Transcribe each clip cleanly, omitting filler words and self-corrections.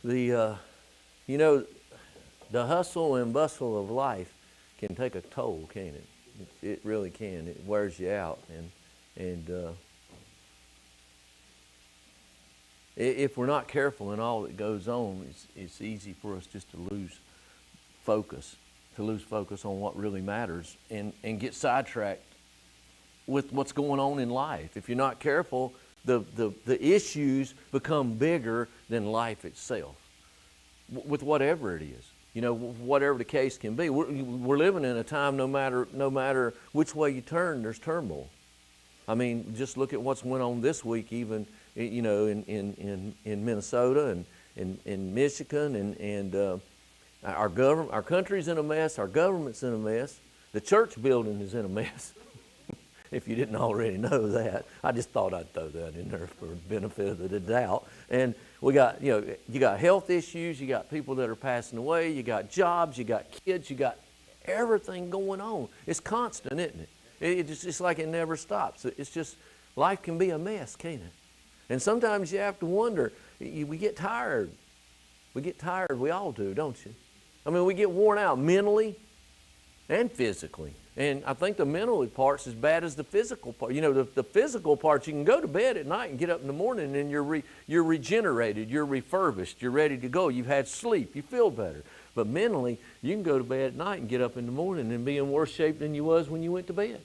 The you know, the hustle and bustle of life can take a toll, can't it? It really can. It wears you out, and if we're not careful in all that goes on, it's easy for us just to lose focus, on what really matters, and get sidetracked with what's going on in life. If you're not careful, the issues become bigger than life itself, with whatever it is. You know, whatever the case can be. We're living in a time, no matter which way you turn, there's turmoil. I mean, just look at what's went on this week, even, you know, in Minnesota and in Michigan, and our country's in a mess, our government's in a mess, the church building is in a mess. If you didn't already know that, I just thought I'd throw that in there for the benefit of the doubt. And we got, you got health issues, you got people that are passing away, you got jobs, you got kids, you got everything going on. It's constant, isn't it? It's like it never stops. It's just, life can be a mess, can't it? And sometimes you have to wonder, we get tired. We get tired, we all do, don't you? I mean, we get worn out mentally and physically. And I think the mental part's as bad as the physical part. You know, the physical part, you can go to bed at night and get up in the morning and you're regenerated, you're refurbished, you're ready to go. You've had sleep, you feel better. But mentally, you can go to bed at night and get up in the morning and be in worse shape than you was when you went to bed.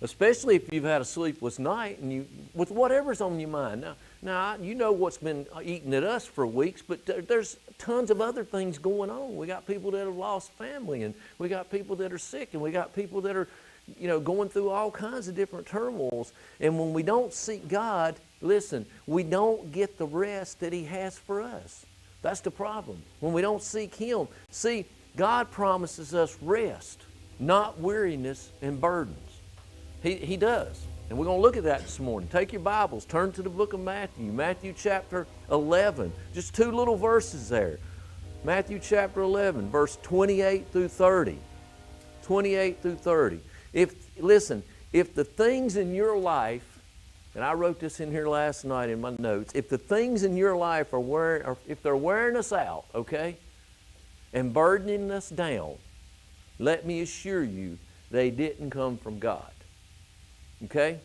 Especially if you've had a sleepless night and with whatever's on your mind. Now, you know what's been eating at us for weeks, but there's tons of other things going on. We got people that have lost family, and we got people that are sick, and we got people that are, going through all kinds of different turmoils. And when we don't seek God, listen, we don't get the rest that He has for us. That's the problem. When we don't seek Him. See, God promises us rest, not weariness and burdens. He does. And we're going to look at that this morning. Take your Bibles, turn to the book of Matthew, Matthew chapter 11. Just two little verses there. Matthew chapter 11, verse 28 through 30. 28 through 30. If the things in your life, and I wrote this in here last night in my notes, if the things in your life if they're wearing us out, okay, and burdening us down, let me assure you, they didn't come from God. Okay?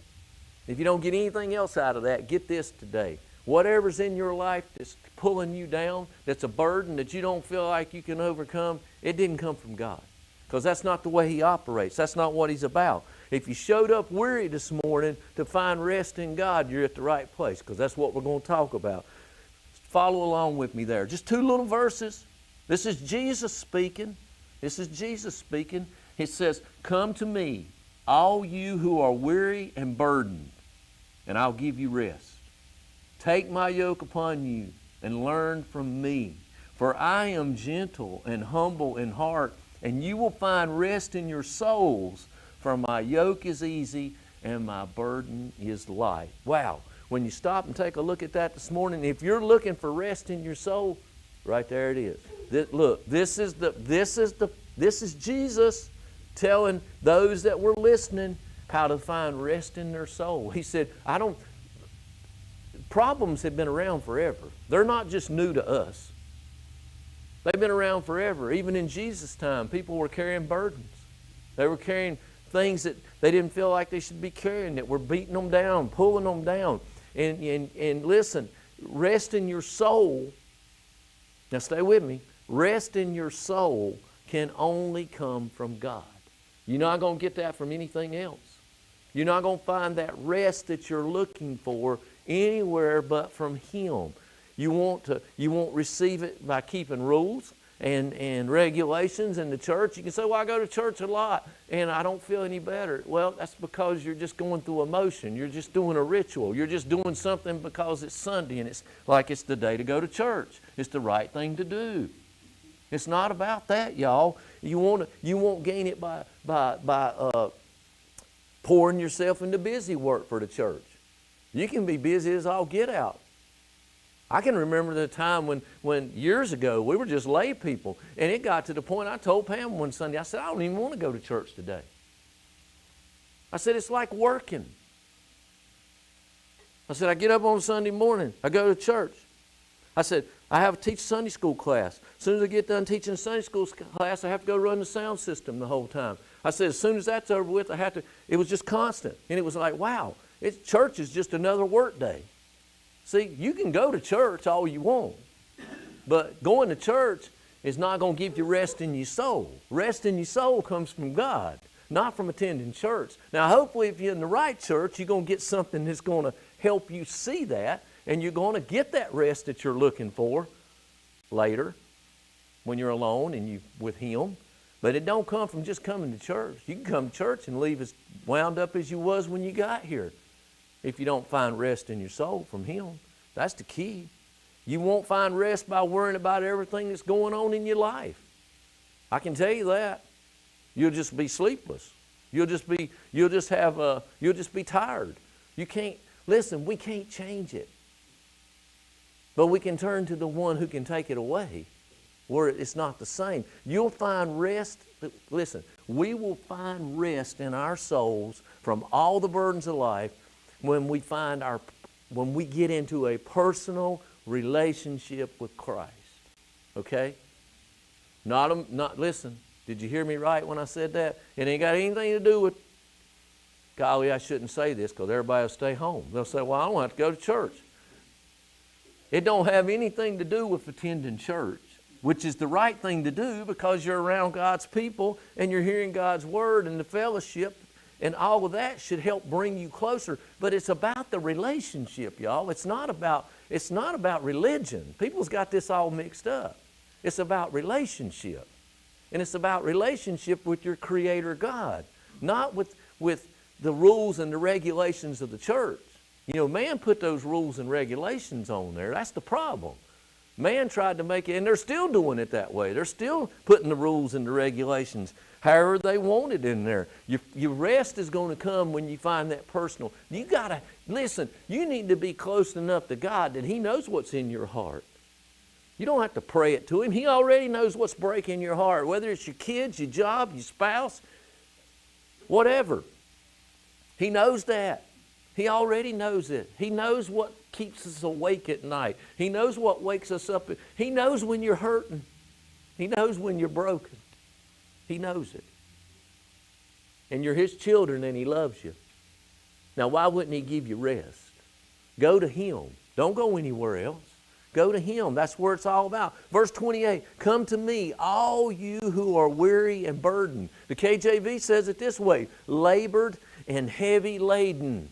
If you don't get anything else out of that, get this today. Whatever's in your life that's pulling you down, that's a burden that you don't feel like you can overcome, it didn't come from God. Because that's not the way He operates. That's not what He's about. If you showed up weary this morning to find rest in God, you're at the right place, because that's what we're going to talk about. Follow along with me there. Just two little verses. This is Jesus speaking. This is Jesus speaking. He says, "Come to me, all you who are weary and burdened, and I'll give you rest. Take my yoke upon you and learn from me, for I am gentle and humble in heart, and you will find rest in your souls, for my yoke is easy and my burden is light." Wow. When you stop and take a look at that this morning, if you're looking for rest in your soul, right there it is. This is Jesus telling those that were listening how to find rest in their soul. He said, problems have been around forever. They're not just new to us. They've been around forever. Even in Jesus' time, people were carrying burdens. They were carrying things that they didn't feel like they should be carrying, that were beating them down, pulling them down. And listen, rest in your soul. Now stay with me. Rest in your soul can only come from God. You're not going to get that from anything else. You're not going to find that rest that you're looking for anywhere but from Him. You won't receive it by keeping rules and regulations in the church. You can say, "Well, I go to church a lot and I don't feel any better." Well, that's because you're just going through emotion. You're just doing a ritual. You're just doing something because it's Sunday and it's like it's the day to go to church. It's the right thing to do. It's not about that, y'all. You won't gain it by pouring yourself into busy work for the church. You can be busy as all get out. I can remember the time when years ago we were just lay people, and it got to the point I told Pam one Sunday, I said, "I don't even want to go to church today." I said, "It's like working." I said, "I get up on Sunday morning, I go to church. I said, I have to teach Sunday school class. As soon as I get done teaching a Sunday school class, I have to go run the sound system the whole time. I said, as soon as that's over with, I have to, it was just constant. And it was like, wow, church is just another work day. See, you can go to church all you want, but going to church is not going to give you rest in your soul. Rest in your soul comes from God, not from attending church. Now, hopefully, if you're in the right church, you're going to get something that's going to help you see that, and you're going to get that rest that you're looking for later when you're alone and you with Him. But it don't come from just coming to church. You can come to church and leave as wound up as you was when you got here if you don't find rest in your soul from Him. That's the key. You won't find rest by worrying about everything that's going on in your life. I can tell you that. You'll just be sleepless. You'll just be tired. You can't, listen, we can't change it. But we can turn to the one who can take it away where it's not the same. You'll find rest, listen, we will find rest in our souls from all the burdens of life when we get into a personal relationship with Christ. Okay? Listen, did you hear me right when I said that? It ain't got anything to do with, golly, I shouldn't say this because everybody will stay home. They'll say, well, I don't have to go to church. It don't have anything to do with attending church, which is the right thing to do because you're around God's people and you're hearing God's word, and the fellowship and all of that should help bring you closer. But it's about the relationship, y'all. It's not about religion. People's got this all mixed up. It's about relationship. And it's about relationship with your Creator God, not with the rules and the regulations of the church. You know, man put those rules and regulations on there. That's the problem. Man tried to make it, and they're still doing it that way. They're still putting the rules and the regulations however they want it in there. Your rest is going to come when you find that personal. You got to, listen, you need to be close enough to God that He knows what's in your heart. You don't have to pray it to Him. He already knows what's breaking your heart, whether it's your kids, your job, your spouse, whatever. He knows that. He already knows it. He knows what keeps us awake at night. He knows what wakes us up. He knows when you're hurting. He knows when you're broken. He knows it. And you're His children and He loves you. Now, why wouldn't He give you rest? Go to Him. Don't go anywhere else. Go to Him. That's where it's all about. Verse 28, come to me, all you who are weary and burdened. The KJV says it this way, labored and heavy laden,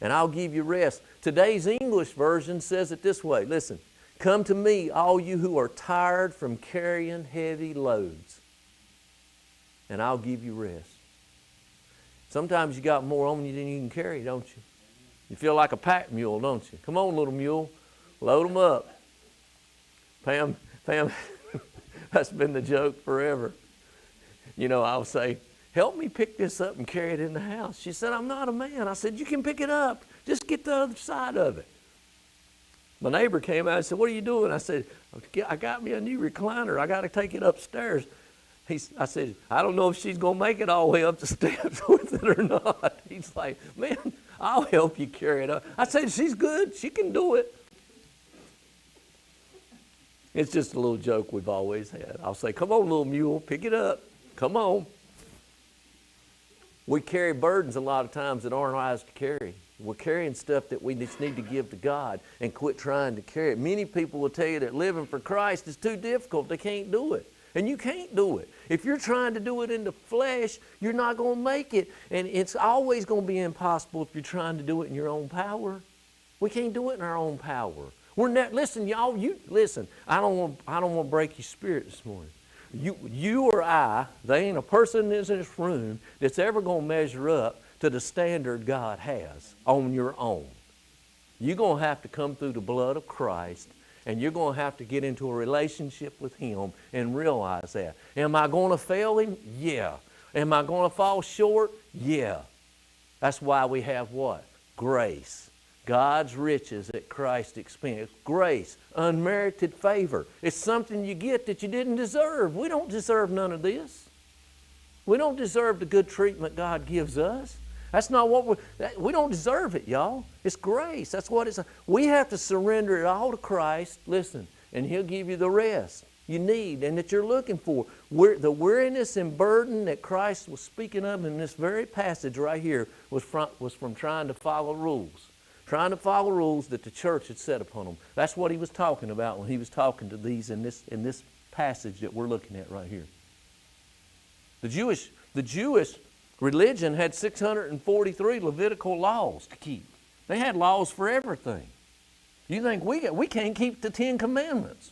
and I'll give you rest. Today's English version says it this way. Listen, come to me, all you who are tired from carrying heavy loads, and I'll give you rest. Sometimes you got more on you than you can carry, don't you? You feel like a pack mule, don't you? Come on, little mule, load them up. Pam, that's been the joke forever. You know, I'll say, help me pick this up and carry it in the house. She said, I'm not a man. I said, you can pick it up. Just get the other side of it. My neighbor came out and said, what are you doing? I said, I got me a new recliner. I got to take it upstairs. I said, I don't know if she's going to make it all the way up the steps with it or not. He's like, man, I'll help you carry it up. I said, she's good. She can do it. It's just a little joke we've always had. I'll say, come on, little mule, pick it up. Come on. We carry burdens a lot of times that aren't ours to carry. We're carrying stuff that we just need to give to God and quit trying to carry it. Many people will tell you that living for Christ is too difficult. They can't do it. And you can't do it. If you're trying to do it in the flesh, you're not going to make it. And it's always going to be impossible if you're trying to do it in your own power. We can't do it in our own power. We're not, listen, y'all, listen, I don't want to break your spirit this morning. You or I, there ain't a person in this room that's ever going to measure up to the standard God has on your own. You're going to have to come through the blood of Christ, and you're going to have to get into a relationship with Him and realize that. Am I going to fail Him? Yeah. Am I going to fall short? Yeah. That's why we have what? Grace. God's riches at Christ's expense. Grace, unmerited favor. It's something you get that you didn't deserve. We don't deserve none of this. We don't deserve the good treatment God gives us. That's not what we don't deserve it, y'all. It's grace. That's what it's. We have to surrender it all to Christ. Listen, and He'll give you the rest you need and that you're looking for. The weariness and burden that Christ was speaking of in this very passage right here was from trying to follow rules. Trying to follow rules that the church had set upon them. That's what He was talking about when He was talking to these in this passage that we're looking at right here. The Jewish religion had 643 Levitical laws to keep. They had laws for everything. You think we can't keep the 10 Commandments?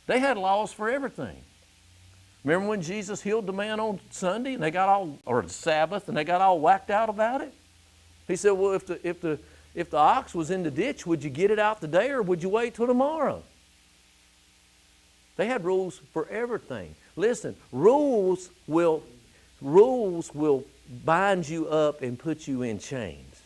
They had laws for everything. Remember when Jesus healed the man on Sunday and they got all, or the Sabbath, and they got all whacked out about it? He said, well, if the ox was in the ditch, would you get it out today or would you wait till tomorrow? They had rules for everything. Listen, rules will bind you up and put you in chains.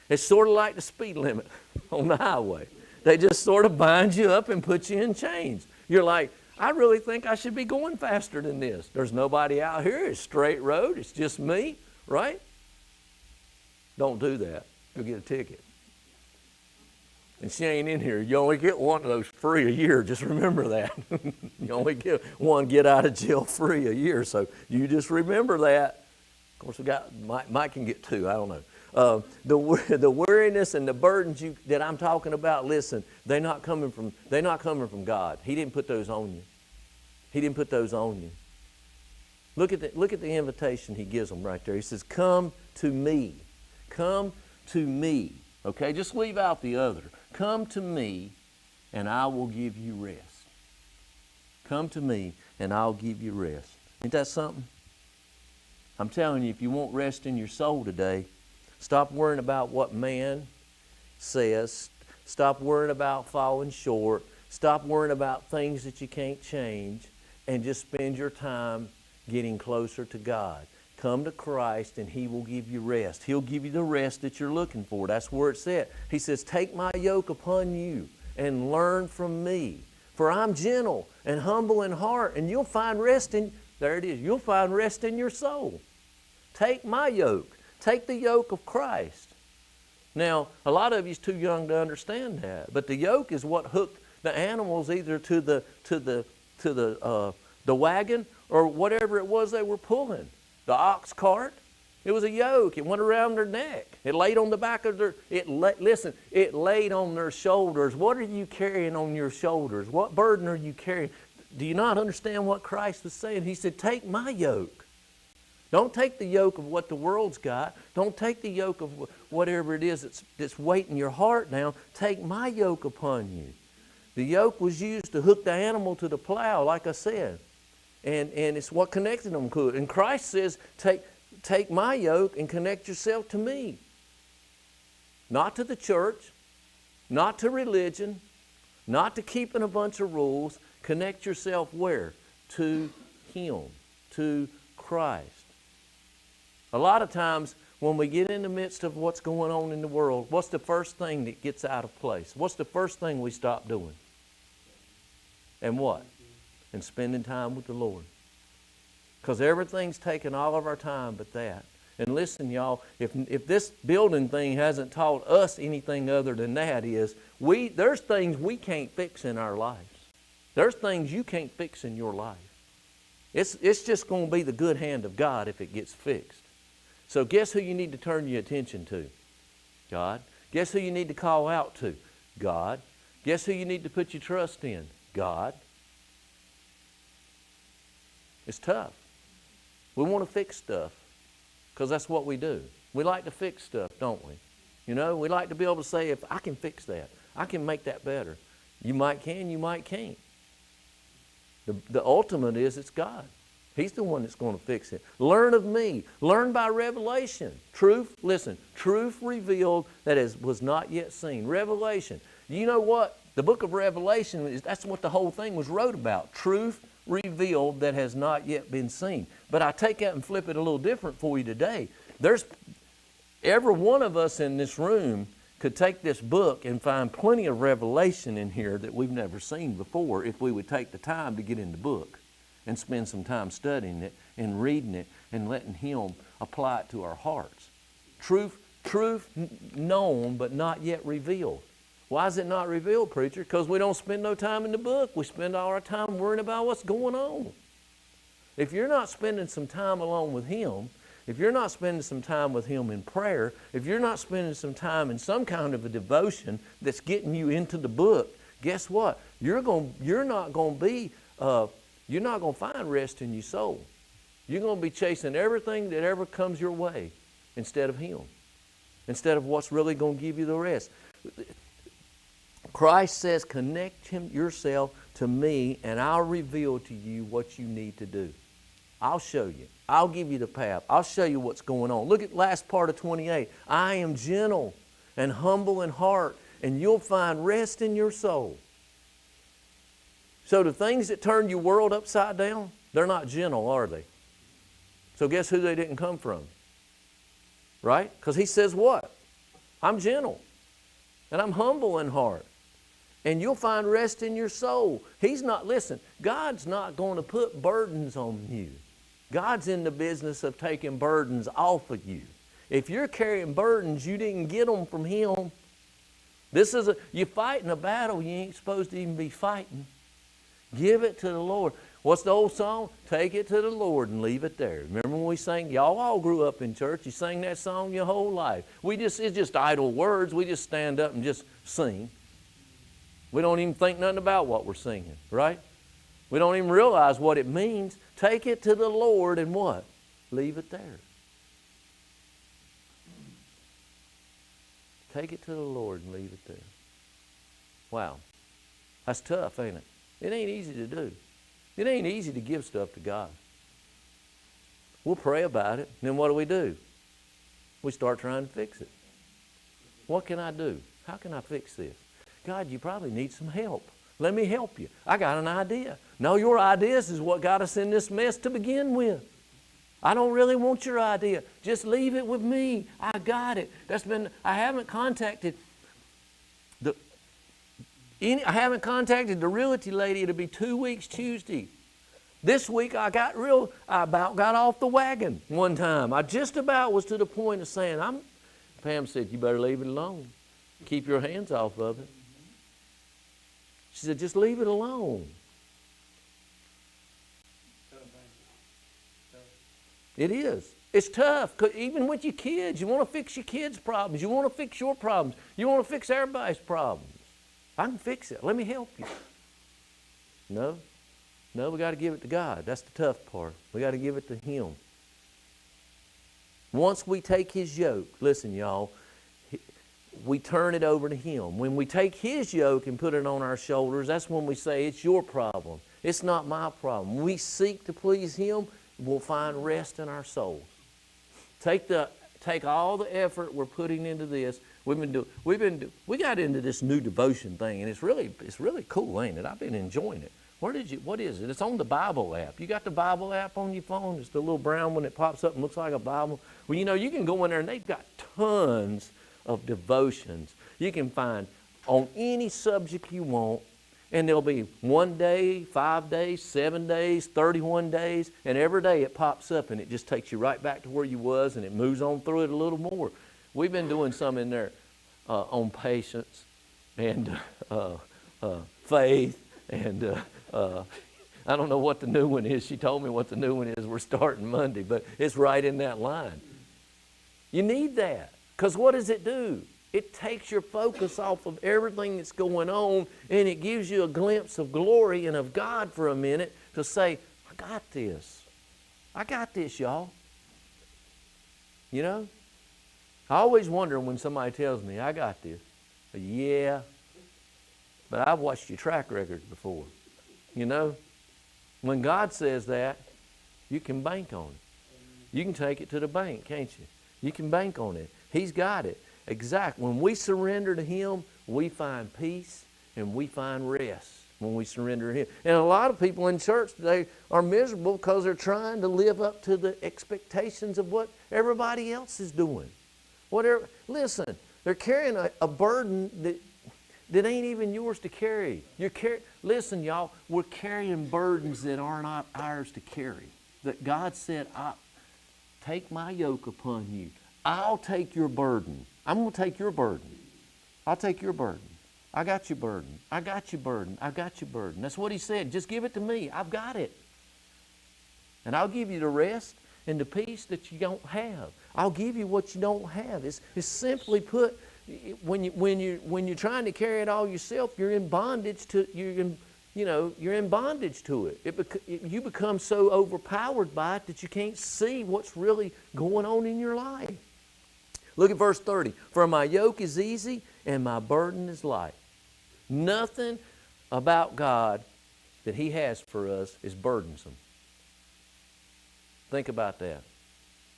It's sort of like the speed limit on the highway. They just sort of bind you up and put you in chains. You're like, I really think I should be going faster than this. There's nobody out here. It's straight road. It's just me, right? Don't do that. You'll get a ticket. And she ain't in here. You only get one of those free a year. Just remember that. You only get one get out of jail free a year. So you just remember that. Of course, we got Mike can get two. I don't know. The weariness and the burdens that I'm talking about. Listen, they're not coming from God. He didn't put those on you. He didn't put those on you. Look at the invitation He gives them right there. He says, "Come to me, come to me." Okay, just leave out the other. Come to me, and I will give you rest. Come to me, and I'll give you rest. Ain't that something? I'm telling you, if you want rest in your soul today, stop worrying about what man says. Stop worrying about falling short. Stop worrying about things that you can't change, and just spend your time getting closer to God. Come to Christ and He will give you rest. He'll give you the rest that you're looking for. That's where it's at. He says, take my yoke upon you and learn from me. For I'm gentle and humble in heart, and you'll find rest in, there it is, you'll find rest in your soul. Take my yoke. Take the yoke of Christ. Now, a lot of you's too young to understand that, but the yoke is what hooked the animals either to the wagon or whatever it was they were pulling. The ox cart, it was a yoke. It went around their neck. It laid on the back of their, it laid on their shoulders. What are you carrying on your shoulders? What burden are you carrying? Do you not understand what Christ was saying? He said, take my yoke. Don't take the yoke of what the world's got. Don't take the yoke of whatever it is that's weighting your heart down. Take my yoke upon you. The yoke was used to hook the animal to the plow, like I said. And it's what connected them to it. And Christ says, take my yoke and connect yourself to me. Not to the church, not to religion, not to keeping a bunch of rules. Connect yourself where? To Him, to Christ. A lot of times when we get in the midst of what's going on in the world, what's the first thing that gets out of place? What's the first thing we stop doing? And what? And spending time with the Lord. Because everything's taken all of our time but that. And listen, y'all, if this building thing hasn't taught us anything other than that is, there's things we can't fix in our lives. There's things you can't fix in your life. It's just going to be the good hand of God if it gets fixed. So guess who you need to turn your attention to? God. Guess who you need to call out to? God. Guess who you need to put your trust in? God. It's tough. We want to fix stuff because that's what we do. We like to fix stuff, don't we? You know, we like to be able to say, if I can fix that, I can make that better. You might can, you might can't. The ultimate is it's God. He's the one that's going to fix it. Learn of me. Learn by revelation. Truth, listen, truth revealed that was not yet seen. Revelation. You know what? The book of Revelation, that's what the whole thing was wrote about. Truth revealed that has not yet been seen. But I take that and flip it a little different for you today. Every one of us in this room could take this book and find plenty of revelation in here that we've never seen before if we would take the time to get in the book. and spend some time studying it and reading it and letting Him apply it to our hearts. Truth known but not yet revealed. Why is it not revealed, preacher? Because we don't spend no time in the book. We spend all our time worrying about what's going on. If you're not spending some time alone with Him, if you're not spending some time with Him in prayer, if you're not spending some time in some kind of a devotion that's getting you into the book, guess what? You're not going to find rest in your soul. You're going to be chasing everything that ever comes your way instead of Him, instead of what's really going to give you the rest. Christ says, connect yourself to me, and I'll reveal to you what you need to do. I'll show you. I'll give you the path. I'll show you what's going on. Look at last part of 28. I am gentle and humble in heart, and you'll find rest in your soul. So the things that turn your world upside down, they're not gentle, are they? So guess who they didn't come from? Right? Because He says what? I'm gentle and I'm humble in heart, and you'll find rest in your soul. Listen, God's not going to put burdens on you. God's in the business of taking burdens off of you. If you're carrying burdens, you didn't get them from Him. You're fighting a battle you ain't supposed to even be fighting. Give it to the Lord. What's the old song? Take it to the Lord and leave it there. Remember when we sang? Y'all all grew up in church. You sang that song your whole life. It's just idle words. We just stand up and just sing. We don't even think nothing about what we're singing, right? We don't even realize what it means. Take it to the Lord and what? Leave it there. Take it to the Lord and leave it there. Wow. That's tough, ain't it? It ain't easy to do. It ain't easy to give stuff to God. We'll pray about it, and then what do? We start trying to fix it. What can I do? How can I fix this? God, you probably need some help. Let me help you. I got an idea. No, your ideas is what got us in this mess to begin with. I don't really want your idea. Just leave it with me. I got it. I haven't contacted the realty lady. It'll be 2 weeks Tuesday. This week I about got off the wagon one time. I just about was to the point of saying, Pam said, you better leave it alone. Keep your hands off of it. She said, just leave it alone. It is. It's tough. 'Cause even with your kids, you want to fix your kids' problems. You want to fix your problems. You want to fix everybody's problems. I can fix it. Let me help you. No, we got to give it to God. That's the tough part. We got to give it to Him. Once we take His yoke, listen, y'all, we turn it over to Him. When we take His yoke and put it on our shoulders, that's when we say, it's your problem. It's not my problem. When we seek to please Him, we'll find rest in our souls. Take all the effort we're putting into this. We got into this new devotion thing, and it's really cool, ain't it? I've been enjoying it. What is it? It's on the Bible app. You got the Bible app on your phone? It's the little brown one that pops up and looks like a Bible. Well, you can go in there and they've got tons of devotions. You can find on any subject you want, and there'll be 1 day, 5 days, 7 days, 31 days, and every day it pops up and it just takes you right back to where you was, and it moves on through it a little more. We've been doing some in there on patience and faith, and I don't know what the new one is. She told me what the new one is. We're starting Monday, but it's right in that line. You need that, because what does it do? It takes your focus off of everything that's going on, and it gives you a glimpse of glory and of God for a minute to say, I got this. I got this, y'all. You know? I always wonder when somebody tells me, I got this. Yeah, but I've watched your track record before. You know? When God says that, you can bank on it. You can take it to the bank, can't you? You can bank on it. He's got it. Exactly. When we surrender to Him, we find peace and we find rest when we surrender to Him. And a lot of people in church today are miserable because they're trying to live up to the expectations of what everybody else is doing. Listen, they're carrying a burden that ain't even yours to carry. Listen, y'all, we're carrying burdens that are not ours to carry. That God said, take my yoke upon you. I'll take your burden. I'm going to take your burden. I'll take your burden. I got your burden. I got your burden. I got your burden. That's what he said. Just give it to me. I've got it. And I'll give you the rest and the peace that you don't have. I'll give you what you don't have. It's simply put, when you're trying to carry it all yourself, you're in bondage to you're in bondage to it. You become so overpowered by it that you can't see what's really going on in your life. Look at verse 30. For my yoke is easy and my burden is light. Nothing about God that he has for us is burdensome. Think about that.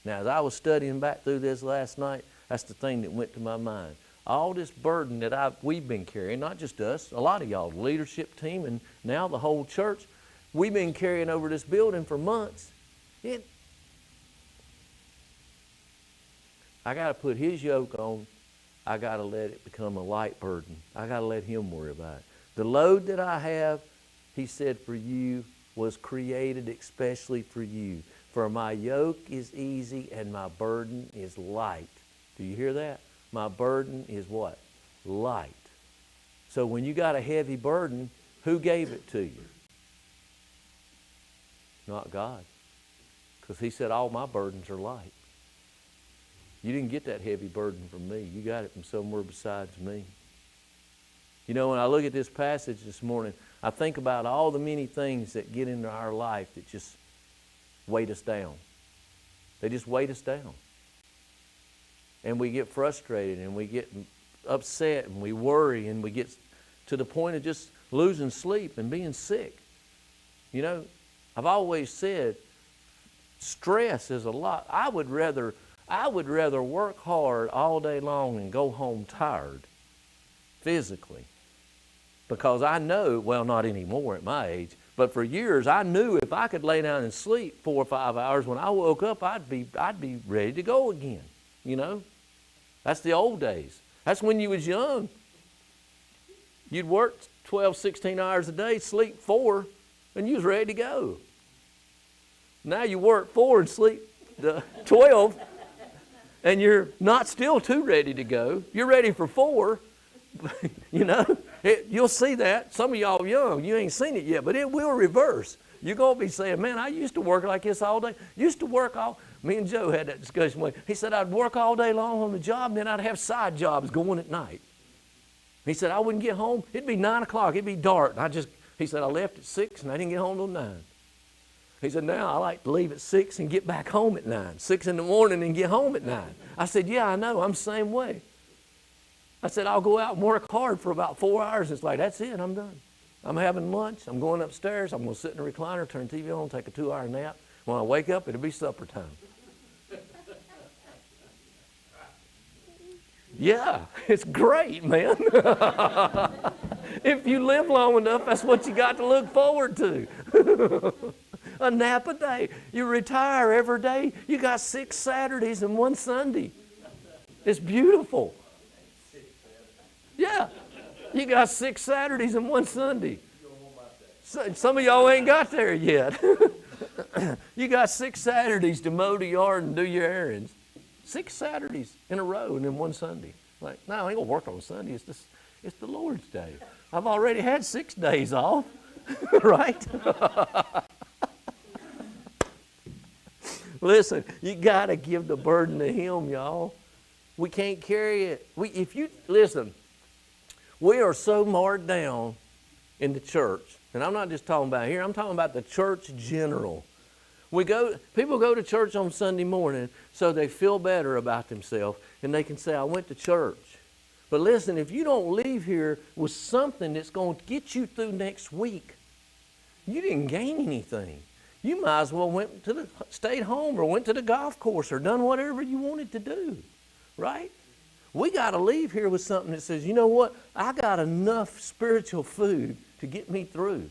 Now, as I was studying back through this last night, that's the thing that went to my mind. All this burden that we've been carrying, not just us, a lot of y'all, the leadership team, and now the whole church, we've been carrying over this building for months. I got to put his yoke on. I got to let it become a light burden. I got to let him worry about it. The load that I have, he said, for you was created especially for you. For my yoke is easy and my burden is light. Do you hear that? My burden is what? Light. So when you got a heavy burden, who gave it to you? Not God. Because he said all my burdens are light. You didn't get that heavy burden from me. You got it from somewhere besides me. You know, when I look at this passage this morning, I think about all the many things that get into our life that just weight us down. They just weight us down. And we get frustrated and we get upset and we worry and we get to the point of just losing sleep and being sick. You know, I've always said stress is a lot. I would rather work hard all day long and go home tired physically. Because I know, well, not anymore at my age, but for years I knew if I could lay down and sleep 4 or 5 hours, when I woke up, I'd be ready to go again. You know, that's the old days. That's when you was young. You'd work 12, 16 hours a day, sleep 4, and you was ready to go. Now you work 4 and sleep 12, and you're not still too ready to go. You're ready for 4, you know. You'll see that. Some of y'all young, you ain't seen it yet, but it will reverse. You're going to be saying, man, I used to work like this all day. Me and Joe had that discussion. He said, I'd work all day long on the job, and then I'd have side jobs going at night. He said, I wouldn't get home. It'd be 9 o'clock. It'd be dark. He said, I left at 6, and I didn't get home till 9. He said, now I like to leave at 6 and get back home at 9. 6 in the morning and get home at 9. I said, yeah, I know. I'm the same way. I said, I'll go out and work hard for about 4 hours. It's like, that's it, I'm done. I'm having lunch. I'm going upstairs. I'm going to sit in the recliner, turn TV on, take a 2-hour nap. When I wake up, it'll be supper time. Yeah, it's great, man. If you live long enough, that's what you got to look forward to. A nap a day. You retire every day. You got 6 Saturdays and 1 Sunday. It's beautiful. Yeah, you got 6 Saturdays and 1 Sunday. Some of y'all ain't got there yet. You got 6 Saturdays to mow the yard and do your errands. 6 Saturdays in a row and then 1 Sunday. Like, no, I ain't gonna work on Sunday. It's the Lord's day. I've already had 6 days off, right? Listen, you gotta give the burden to Him, y'all. We can't carry it. Listen. We are so marked down in the church, and I'm not just talking about here, I'm talking about the church general. People go to church on Sunday morning so they feel better about themselves, and they can say, I went to church. But listen, if you don't leave here with something that's going to get you through next week, you didn't gain anything. You might as well stayed home or went to the golf course or done whatever you wanted to do, right? We got to leave here with something that says, you know what? I got enough spiritual food to get me through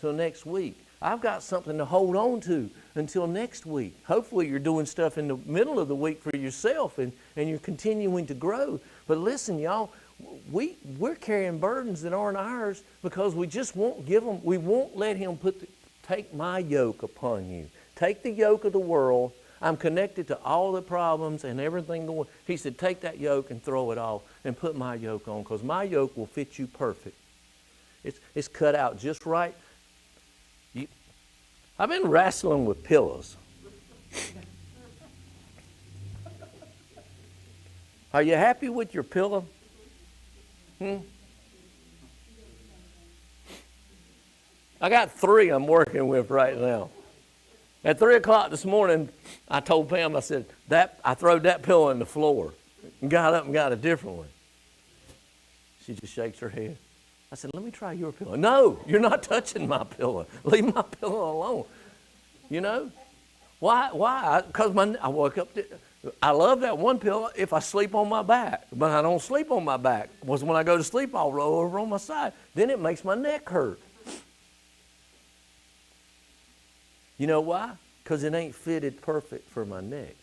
till next week. I've got something to hold on to until next week. Hopefully you're doing stuff in the middle of the week for yourself and you're continuing to grow. But listen, y'all, we're carrying burdens that aren't ours because we just won't give them, we won't let him take my yoke upon you. Take the yoke of the world. I'm connected to all the problems and everything going. He said, take that yoke and throw it off and put my yoke on, because my yoke will fit you perfect. It's cut out just right. I've been wrestling with pillows. Are you happy with your pillow? I got 3 I'm working with right now. At 3 o'clock this morning, I told Pam, I said, I throwed that pillow in the floor and got up and got a different one. She just shakes her head. I said, let me try your pillow. No, you're not touching my pillow. Leave my pillow alone. You know? Why? Because I woke up, I love that one pillow if I sleep on my back, but I don't sleep on my back. When I go to sleep, I'll roll over on my side. Then it makes my neck hurt. You know why? Because it ain't fitted perfect for my neck.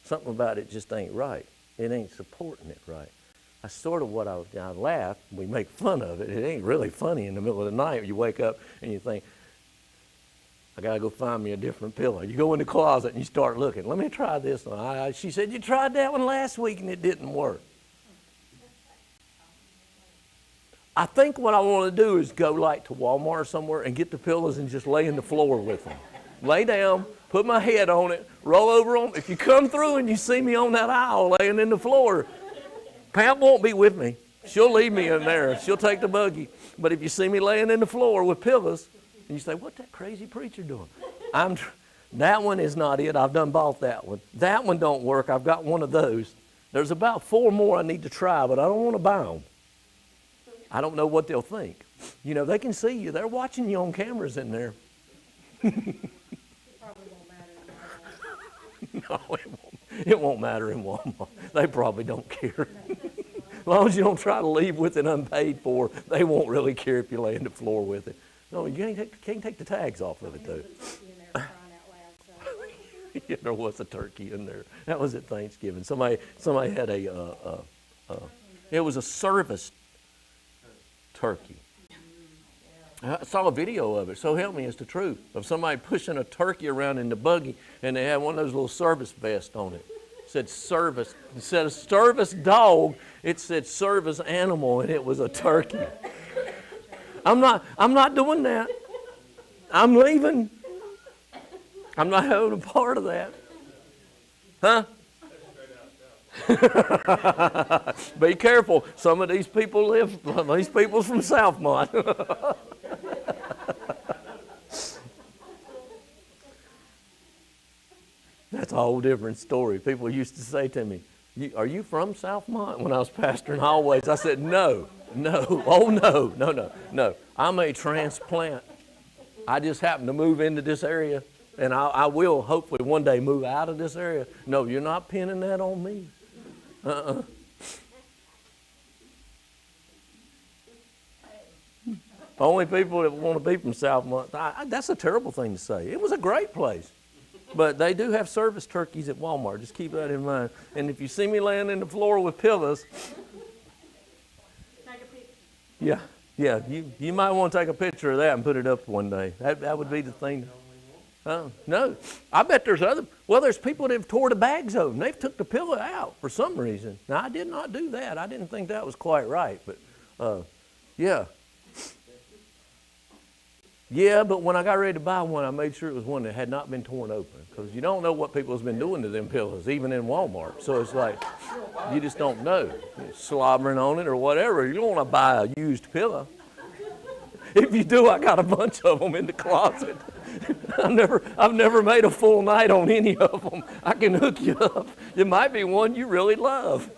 Something about it just ain't right. It ain't supporting it right. That's sort of what I laugh. We make fun of it. It ain't really funny in the middle of the night. You wake up and you think, I got to go find me a different pillow. You go in the closet and you start looking. Let me try this one. She said, you tried that one last week and it didn't work. I think what I want to do is go like to Walmart or somewhere and get the pillows and just lay in the floor with them. Lay down, put my head on it, roll over on. If you come through and you see me on that aisle laying in the floor, Pam won't be with me. She'll leave me in there. She'll take the buggy. But if you see me laying in the floor with pillows, and you say, what's that crazy preacher doing? That one is not it. I've done bought that one. That one don't work. I've got one of those. There's about 4 more I need to try, but I don't want to buy them. I don't know what they'll think. You know, they can see you. They're watching you on cameras in there. No, it won't matter in Walmart. They probably don't care. As long as you don't try to leave with it unpaid for, they won't really care if you lay on the floor with it. No, you can't take the tags off of it, though. Yeah, there was a turkey in there. That was at Thanksgiving. Somebody had it was a service turkey. I saw a video of it, so help me, it's the truth, of somebody pushing a turkey around in the buggy, and they had one of those little service vests on it. It said service. Instead of service dog, it said service animal, and it was a turkey. I'm not doing that. I'm leaving. I'm not having a part of that. Huh? Be careful. Some of these people's from Southmont. That's a whole different story. People used to say to me, are you from Southmont? When I was pastoring Always, I said, no. Oh, no. I'm a transplant. I just happened to move into this area, and I will hopefully one day move out of this area. No, you're not pinning that on me. Only people that want to be from Southmont. That's a terrible thing to say. It was a great place. But they do have service turkeys at Walmart. Just keep that in mind. And if you see me laying in the floor with pillows, yeah, you might want to take a picture of that and put it up one day. That would be the thing. No, I bet there's people that have tore the bags open. They've took the pillow out for some reason. Now, I did not do that. I didn't think that was quite right, but yeah. Yeah, but when I got ready to buy one, I made sure it was one that had not been torn open, because you don't know what people have been doing to them pillows, even in Walmart. So it's like, you just don't know. You're slobbering on it or whatever. You don't want to buy a used pillow. If you do, I got a bunch of them in the closet. I've never made a full night on any of them. I can hook you up. It might be one you really love.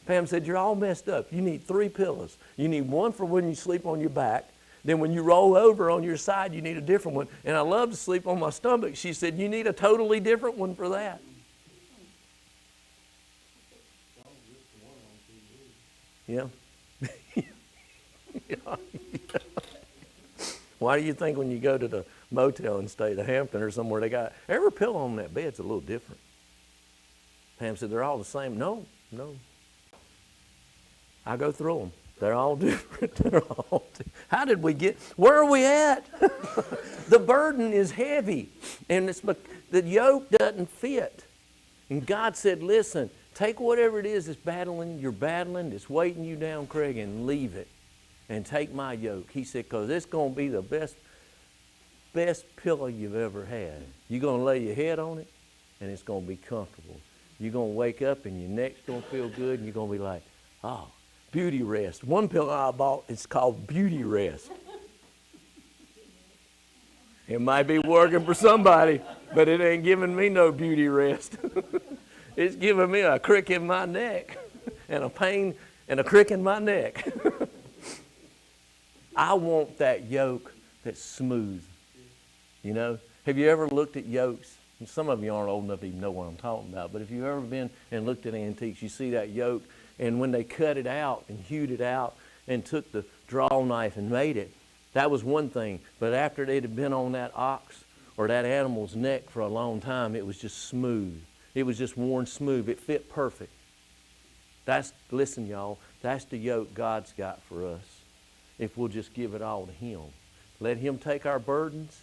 Pam said, you're all messed up. You need 3 pillows. You need one for when you sleep on your back. Then when you roll over on your side, you need a different one. And I love to sleep on my stomach. She said, you need a totally different one for that. Yeah. Yeah. Why do you think when you go to the motel and stay at Hampton or somewhere, they got every pillow on that bed's a little different? Pam said, they're all the same. No. I go through them. They're all different. How did we get, where are we at? The burden is heavy, and the yoke doesn't fit. And God said, listen, take whatever it is you're battling, that's weighting you down, Craig, and leave it. And take my yoke. He said, because it's going to be the best pillow you've ever had. You're going to lay your head on it, and it's going to be comfortable. You're going to wake up, and your neck's going to feel good, and you're going to be like, oh, Beauty Rest. One pillow I bought, it's called Beauty Rest. It might be working for somebody, but it ain't giving me no beauty rest. It's giving me a crick in my neck and a pain and a crick in my neck. I want that yoke that's smooth. You know, have you ever looked at yokes? And some of you aren't old enough to even know what I'm talking about, but if you've ever been and looked at antiques, you see that yoke, and when they cut it out and hewed it out and took the draw knife and made it, that was one thing. But after it had been on that ox or that animal's neck for a long time, it was just smooth. It was just worn smooth. It fit perfect. Listen, y'all, that's the yoke God's got for us if we'll just give it all to Him. Let Him take our burdens,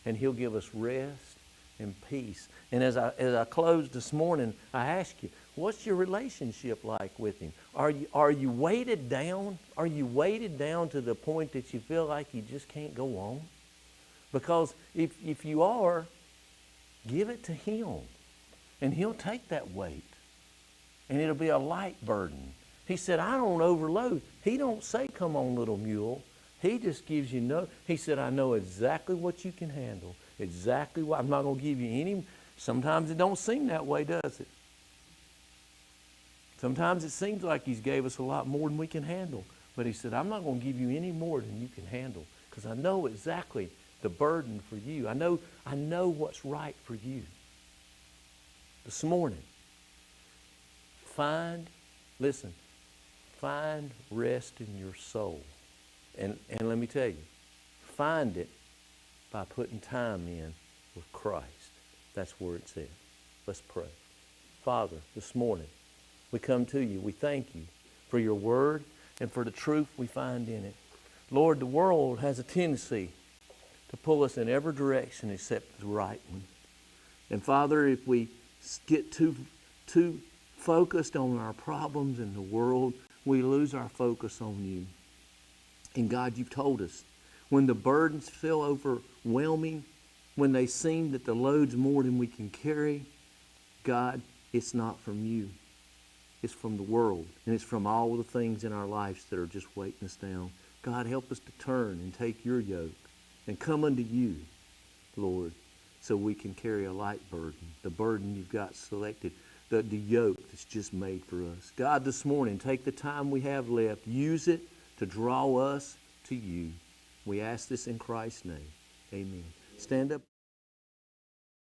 and He'll give us rest and peace. And as I closed this morning, I ask you, what's your relationship like with Him? Are you weighted down? Are you weighted down to the point that you feel like you just can't go on? Because if you are, give it to Him, and He'll take that weight, and it'll be a light burden. He said, I don't overload. He don't say, come on, little mule. He just gives you He said, I know exactly what you can handle. Exactly what. I'm not going to give you any. Sometimes it don't seem that way, does it? Sometimes it seems like He's gave us a lot more than we can handle. But He said, I'm not going to give you any more than you can handle, because I know exactly the burden for you. I know what's right for you. This morning, find rest in your soul. And let me tell you, find it by putting time in with Christ. That's where it's at. Let's pray. Father, this morning, we come to you. We thank you for your word and for the truth we find in it. Lord, the world has a tendency to pull us in every direction except the right one. And Father, if we get too focused on our problems in the world, we lose our focus on you. And God, you've told us, when the burdens feel overwhelming, when they seem that the load's more than we can carry, God, it's not from you. It's from the world, and it's from all the things in our lives that are just weighting us down. God, help us to turn and take your yoke and come unto you, Lord, so we can carry a light burden, the burden you've got selected, the yoke that's just made for us. God, this morning, take the time we have left, use it to draw us to you. We ask this in Christ's name. Amen. Stand up.